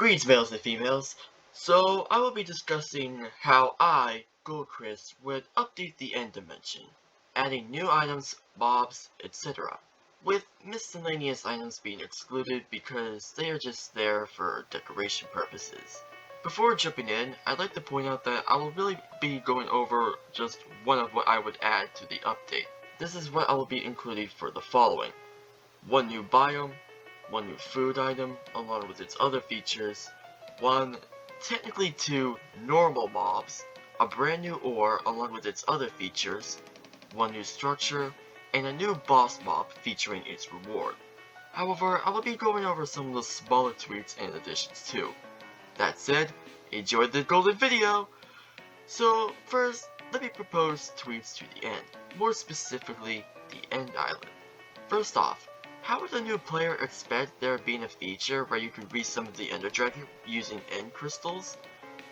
Greetings, males and females. So, I will be discussing how I, RealGoldChris, would update the end dimension, adding new items, mobs, etc., with miscellaneous items being excluded because they are just there for decoration purposes. Before jumping in, I'd like to point out that I will really be going over just one of what I would add to the update. This is what I will be including for the following: one new biome, one new food item along with its other features, technically two normal mobs, a brand new ore along with its other features, one new structure, and a new boss mob featuring its reward. However, I will be going over some of the smaller tweaks and additions too. That said, enjoy the golden video! So first, let me propose tweaks to the end, more specifically the end island. First off, how would a new player expect there being a feature where you can resummon the Enderjam using end crystals?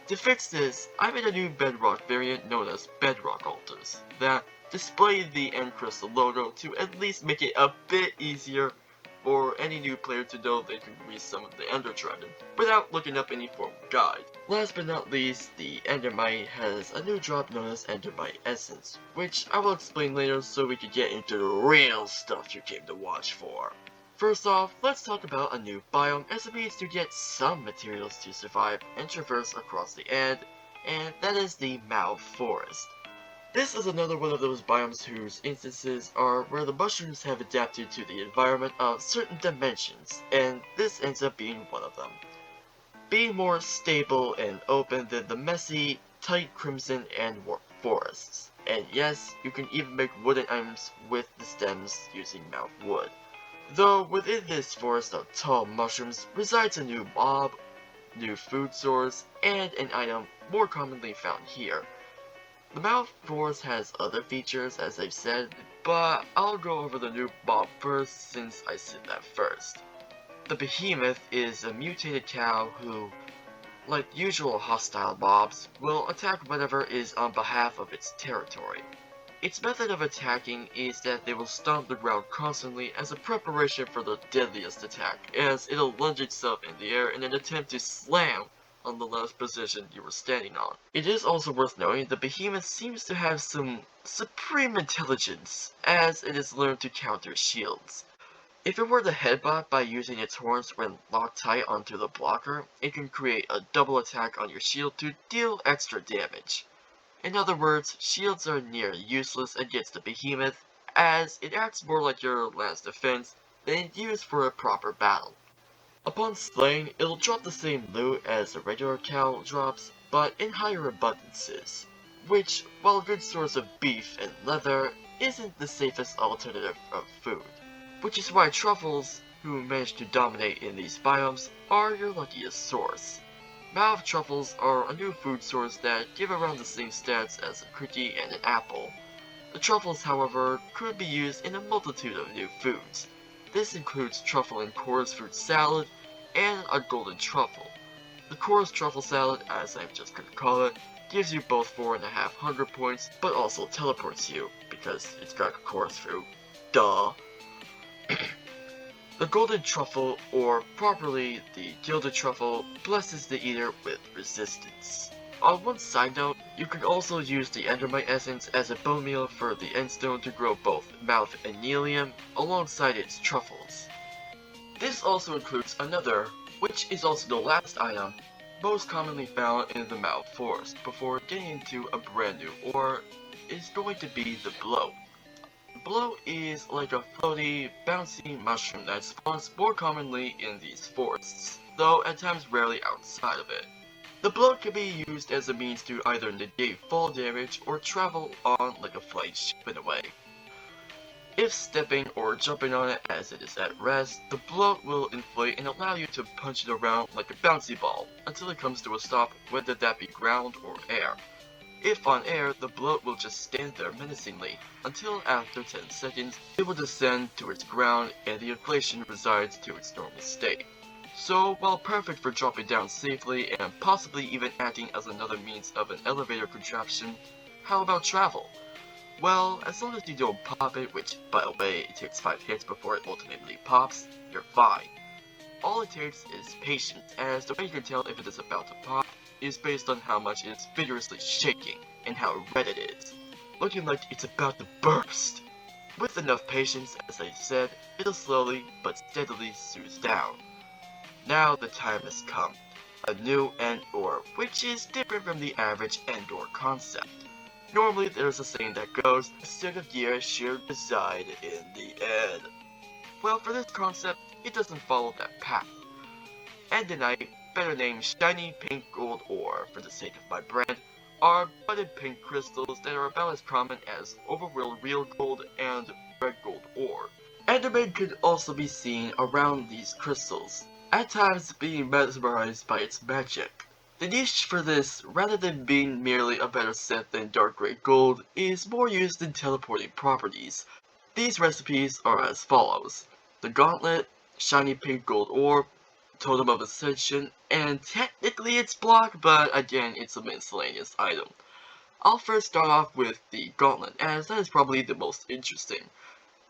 To fix this, I made a new bedrock variant known as bedrock altars that display the end crystal logo to at least make it a bit easier for any new player to know they can resummon the Ender Dragon without looking up any form of guide. Last but not least, the Endermite has a new drop known as Endermite Essence, which I will explain later so we can get into the real stuff you came to watch for. First off, let's talk about a new biome as a means to get some materials to survive and traverse across the end, and that is the Mauve Forest. This is another one of those biomes whose instances are where the mushrooms have adapted to the environment of certain dimensions, and this ends up being one of them. Being more stable and open than the messy, tight crimson and warp forests. And yes, you can even make wooden items with the stems using Mauve wood. Though within this forest of tall mushrooms resides a new mob, new food source, and an item more commonly found here. The Mauve Forest has other features, as I've said, but I'll go over the new mob first since I said that first. The Behemoth is a mutated cow who, like usual hostile mobs, will attack whatever is on behalf of its territory. Its method of attacking is that they will stomp the ground constantly as a preparation for the deadliest attack, as it'll lunge itself in the air in an attempt to slam on the last position you were standing on. It is also worth noting the Behemoth seems to have some supreme intelligence, as it has learned to counter shields. If it were to headbutt by using its horns when locked tight onto the blocker, it can create a double attack on your shield to deal extra damage. In other words, shields are near useless against the Behemoth, as it acts more like your last defense than used for a proper battle. Upon slaying, it'll drop the same loot as a regular cow drops, but in higher abundances, which, while a good source of beef and leather, isn't the safest alternative of food. Which is why truffles, who manage to dominate in these biomes, are your luckiest source. Mauve truffles are a new food source that give around the same stats as a cookie and an apple. The truffles, however, could be used in a multitude of new foods. This includes truffle and chorus fruit salad, and a golden truffle. The chorus truffle salad, as I'm just going to call it, gives you both 4.5 hunger points, but also teleports you, because it's got a chorus fruit. Duh! The golden truffle, or properly the gilded truffle, blesses the eater with resistance. On one side note, you can also use the Endermite Essence as a bone meal for the Endstone to grow both Mauve and Nelium alongside its truffles. This also includes another, which is also the last item, most commonly found in the Mauve Forest, before getting into a brand new ore, is going to be the Blow. The Blow is like a floaty, bouncy mushroom that spawns more commonly in these forests, though at times rarely outside of it. The Blow can be used as a means to either negate fall damage or travel on like a flying ship in a way. If stepping or jumping on it as it is at rest, the bloat will inflate and allow you to punch it around like a bouncy ball until it comes to a stop, whether that be ground or air. If on air, the bloat will just stand there menacingly until after 10 seconds it will descend to its ground and the inflation resides to its normal state. So, while perfect for dropping down safely and possibly even acting as another means of an elevator contraption, how about travel? Well, as long as you don't pop it, which, by the way, it takes 5 hits before it ultimately pops, you're fine. All it takes is patience, as the way you can tell if it is about to pop is based on how much it is vigorously shaking and how red it is, looking like it's about to burst. With enough patience, as I said, it'll slowly but steadily soothe down. Now the time has come. A new end ore, which is different from the average end ore concept. Normally there's a saying that goes, a set of years should reside in the end. Well, for this concept, it doesn't follow that path. Enderite, better named shiny pink gold ore for the sake of my brand, are budded pink crystals that are about as common as overworld real gold and red gold ore. Enderman could also be seen around these crystals, at times being mesmerized by its magic. The niche for this, rather than being merely a better set than dark grey gold, is more used in teleporting properties. These recipes are as follows: the Gauntlet, shiny pink gold ore, Totem of Ascension, and technically it's block, but again it's a miscellaneous item. I'll first start off with the Gauntlet, as that is probably the most interesting.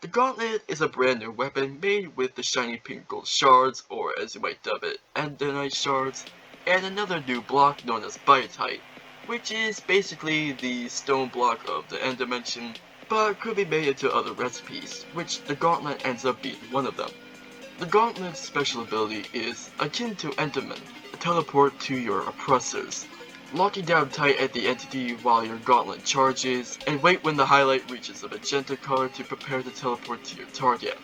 The Gauntlet is a brand new weapon made with the shiny pink gold shards, or as you might dub it, Enderite shards, and another new block known as Biotite, which is basically the stone block of the end dimension, but could be made into other recipes, which the Gauntlet ends up being one of them. The Gauntlet's special ability is akin to Enderman, a teleport to your oppressors, locking down tight at the entity while your Gauntlet charges, and wait when the highlight reaches a magenta color to prepare to teleport to your target.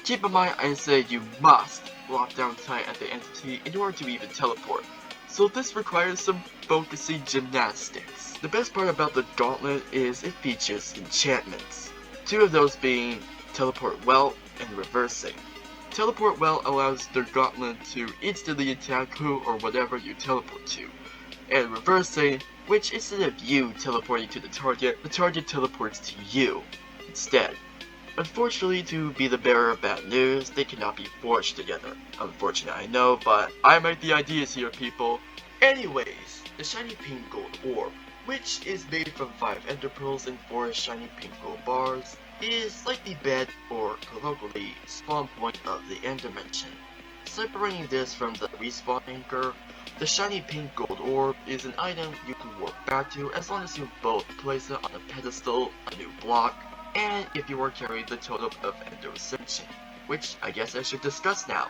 Keep in mind I say you must lock down tight at the entity in order to even teleport, so this requires some focusing gymnastics. The best part about the Gauntlet is it features enchantments, two of those being Teleport Well and Reversing. Teleport Well allows the Gauntlet to instantly attack who or whatever you teleport to, and Reversing, which instead of you teleporting to the target teleports to you instead. Unfortunately, to be the bearer of bad news, they cannot be forged together. Unfortunate, I know, but I make the ideas here, people. Anyways, the shiny pink gold orb, which is made from 5 ender pearls and 4 shiny pink gold bars, is like the bed, or colloquially, spawn point of the end dimension. Separating this from the respawn anchor, the shiny pink gold orb is an item you can warp back to as long as you both place it on a pedestal, a new block, and if you are carrying the Totem of Ender Ascension, which I guess I should discuss now.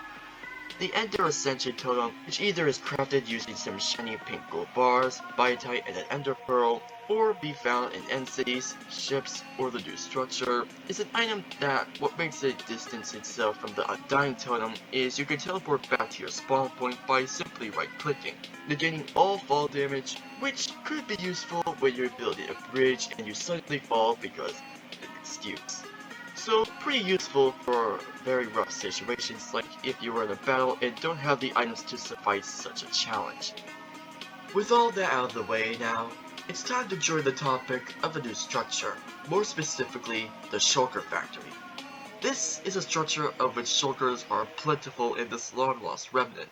The Ender Ascension Totem, which either is crafted using some shiny pink gold bars, Biotite and an Ender Pearl, or be found in end cities, ships, or the new structure, is an item that what makes it distance itself from the Undying Totem is you can teleport back to your spawn point by simply right-clicking, negating all fall damage, which could be useful when you're building a bridge and you suddenly fall because of an excuse. So pretty useful for very rough situations like if you were in a battle and don't have the items to suffice such a challenge. With all that out of the way now, it's time to join the topic of a new structure, more specifically the Shulker Factory. This is a structure of which shulkers are plentiful in this long-lost remnant.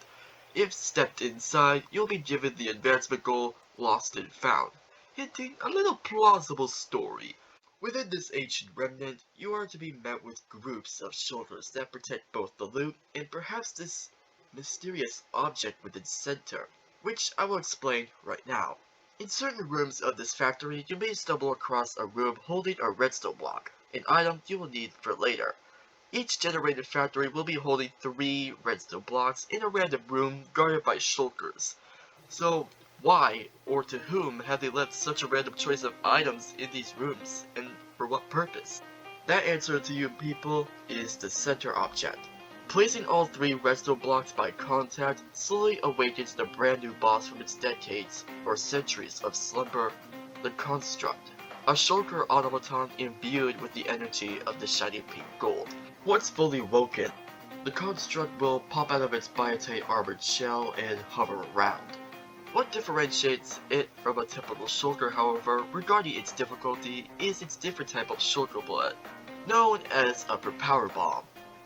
If stepped inside, you'll be given the advancement goal Lost and Found, hinting a little plausible story. Within this ancient remnant, you are to be met with groups of shulkers that protect both the loot and perhaps this mysterious object within center, which I will explain right now. In certain rooms of this factory, you may stumble across a room holding a redstone block, an item you will need for later. Each generated factory will be holding 3 redstone blocks in a random room guarded by shulkers. So, why, or to whom, have they left such a random choice of items in these rooms, and for what purpose? That answer to you people is the center object. Placing all 3 redstone blocks by contact slowly awakens the brand new boss from its decades or centuries of slumber, the Construct, a shulker automaton imbued with the energy of the shiny pink gold. Once fully woken, the Construct will pop out of its biotite armored shell and hover around. What differentiates it from a typical shulker, however, regarding its difficulty, is its different type of shulker blood, known as a Power Bomb.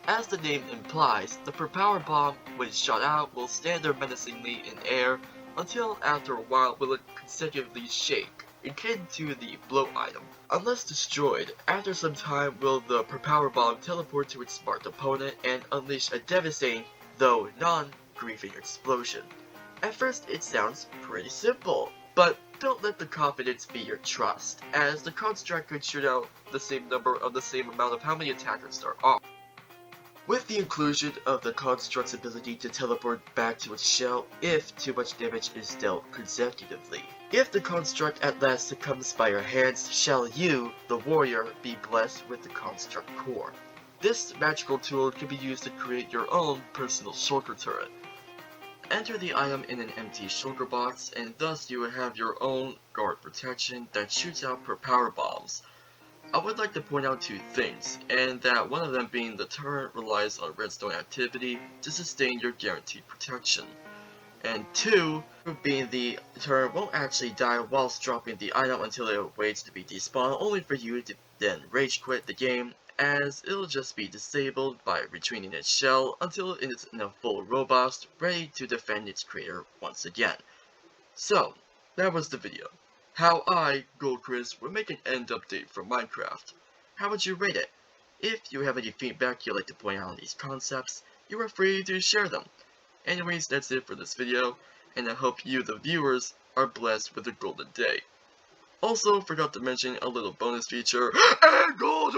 As the name implies, the Power Bomb, when shot out, will stand there menacingly in air until after a while will it consecutively shake, akin to the blow item. Unless destroyed, after some time will the Power Bomb teleport to its marked opponent and unleash a devastating, though non-griefing explosion. At first it sounds pretty simple, but don't let the confidence be your trust, as the construct could shoot out the same number of the same amount of how many attackers there are. With the inclusion of the construct's ability to teleport back to its shell if too much damage is dealt consecutively. If the construct at last succumbs by your hands, shall you, the warrior, be blessed with the construct core. This magical tool can be used to create your own personal shulker turret. Enter the item in an empty shulker box, and thus you will have your own guard protection that shoots out per power bombs. I would like to point out two things, and that one of them being the turret relies on redstone activity to sustain your guaranteed protection. And two, being the turret won't actually die whilst dropping the item until it waits to be despawned, only for you to then rage quit the game, as it'll just be disabled by retreating its shell until it is in a full robust, ready to defend its creator once again. So, that was the video. How I, RealGoldChris, would make an end update for Minecraft. How would you rate it? If you have any feedback you'd like to point out on these concepts, you are free to share them. Anyways, that's it for this video, and I hope you, the viewers, are blessed with a golden day. Also, forgot to mention a little bonus feature, and gold